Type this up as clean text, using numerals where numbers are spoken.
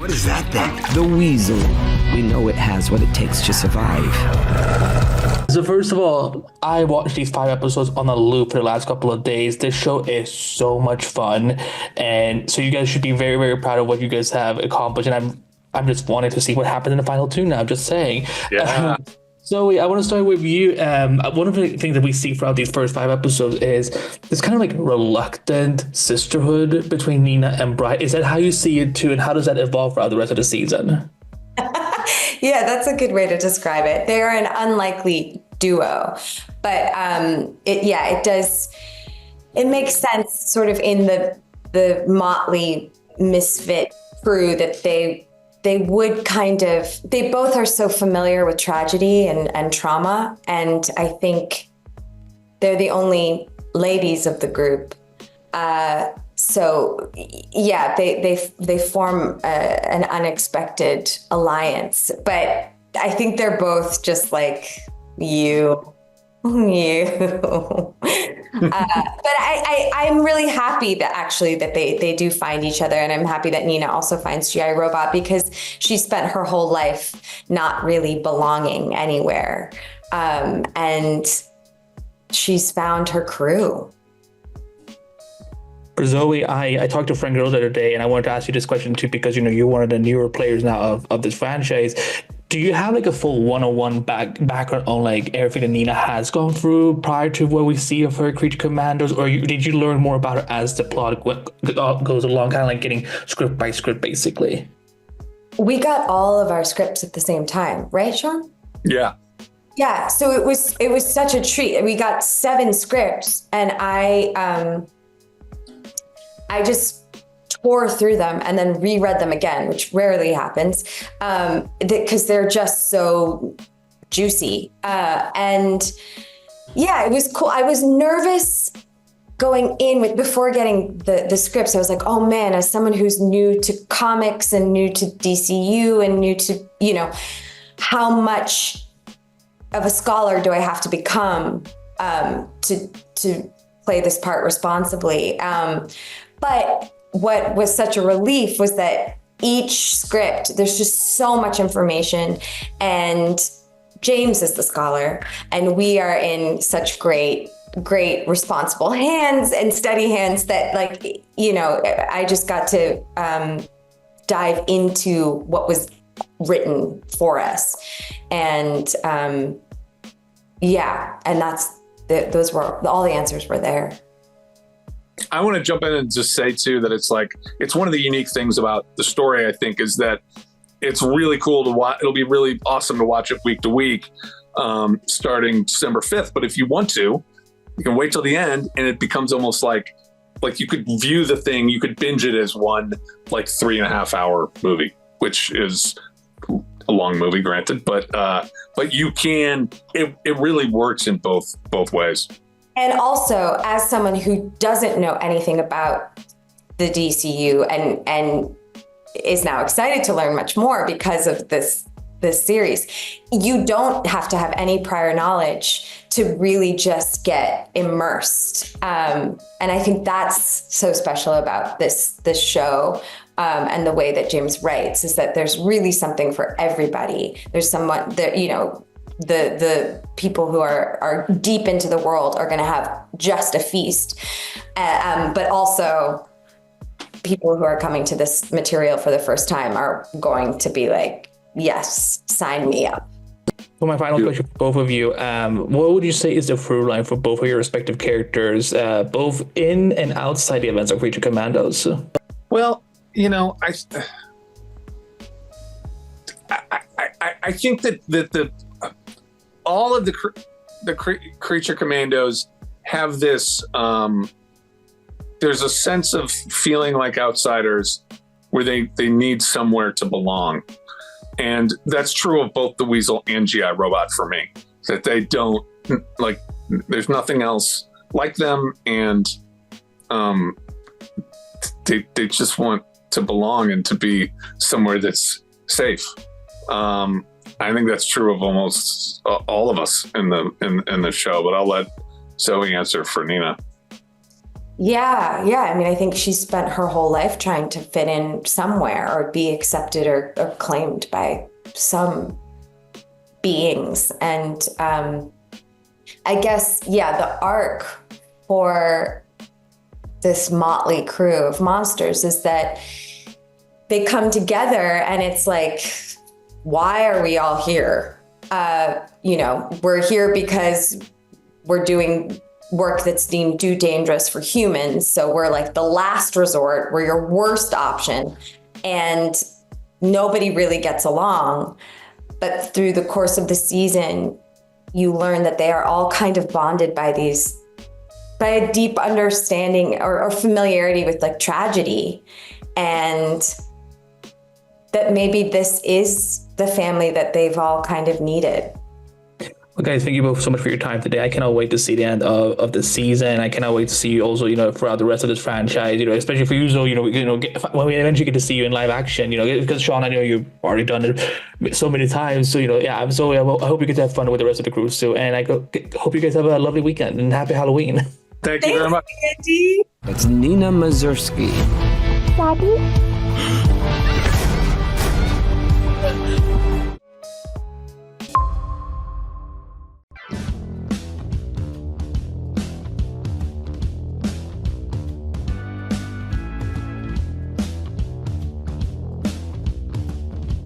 What is that thing? The Weasel. We know it has what it takes to survive. So first of all, I watched these 5 episodes on a loop for the last couple of days. This show is so much fun, and so you guys should be very, very proud of what you guys have accomplished. And I'm just wanting to see what happens in the final 2 now. Just saying. Yeah. Zoe, I want to start with you. One of the things that we see throughout these first 5 episodes is this kind of like reluctant sisterhood between Nina and Bright. Is that how you see it too? And how does that evolve throughout the rest of the season? Yeah, that's a good way to describe it. They're an unlikely duo, but it does. It makes sense sort of in the Motley misfit crew that they would they both are so familiar with tragedy and trauma. And I think they're the only ladies of the group. So yeah, they form an unexpected alliance, but I think they're both just like you. But I'm really happy that they do find each other, and I'm happy that Nina also finds G.I. Robot, because she spent her whole life not really belonging anywhere, and she's found her crew. For Zoe, I talked to Frank Girl the other day, and I wanted to ask you this question too, because you're one of the newer players now of this franchise. Do you have like a full 101 background on like everything that Nina has gone through prior to what we see of her Creature Commandos, or did you learn more about her as the plot goes along, kind of like getting script by script, basically? We got all of our scripts at the same time, right, Sean? Yeah. Yeah. So it was such a treat. We got 7 scripts, and I just tore through them and then reread them again, which rarely happens, because they're just so juicy. And yeah, it was cool. I was nervous going in before getting the scripts. I was like, oh man, as someone who's new to comics and new to DCU and new to, how much of a scholar do I have to become to play this part responsibly? But what was such a relief was that each script, there's just so much information, and James is the scholar, and we are in such great responsible hands and steady hands that I just got to dive into what was written for us. And and those were all the answers were there. I want to jump in and just say too that it's one of the unique things about the story, I think, is that it's really cool to watch. It'll be really awesome to watch it week to week, starting December 5th. But if you want to, you can wait till the end, and it becomes almost like you could view the thing, you could binge it as one 3.5 hour movie, which is a long movie, granted, but you can. It really works in both ways. And also, as someone who doesn't know anything about the DCU and is now excited to learn much more because of this series, you don't have to have any prior knowledge to really just get immersed. And I think that's so special about this show, and the way that James writes, is that there's really something for everybody. There's someone that, the people who are deep into the world are going to have just a feast, but also people who are coming to this material for the first time are going to be like, yes, sign me up. For my final question for both of you, what would you say is the through line for both of your respective characters, both in and outside the events of Creature Commandos? Well, I think that all of the Creature Commandos have this. There's a sense of feeling like outsiders, where they need somewhere to belong, and that's true of both the Weasel and G.I. Robot for me. That they don't there's nothing else like them, and they just want to belong and to be somewhere that's safe. I think that's true of almost all of us in the show, but I'll let Zoe answer for Nina. Yeah. I mean, I think she spent her whole life trying to fit in somewhere or be accepted or claimed by some beings. And I guess, the arc for this motley crew of monsters is that they come together and it's like, why are we all here? We're here because we're doing work that's deemed too dangerous for humans. So we're like the last resort, we're your worst option. And nobody really gets along. But through the course of the season, you learn that they are all kind of bonded by a deep understanding or familiarity with like tragedy. And that maybe this is the family that they've all kind of needed. Well, guys, thank you both so much for your time today. I cannot wait to see the end of the season. I cannot wait to see you also, throughout the rest of this franchise, especially for you, Zoe, when we eventually get to see you in live action, because Sean, I know you've already done it so many times. So, I'm Zoe. I hope you get to have fun with the rest of the crew too. And I hope you guys have a lovely weekend and happy Halloween. Thank you very much. Andy. It's Nina Mazursky. Daddy?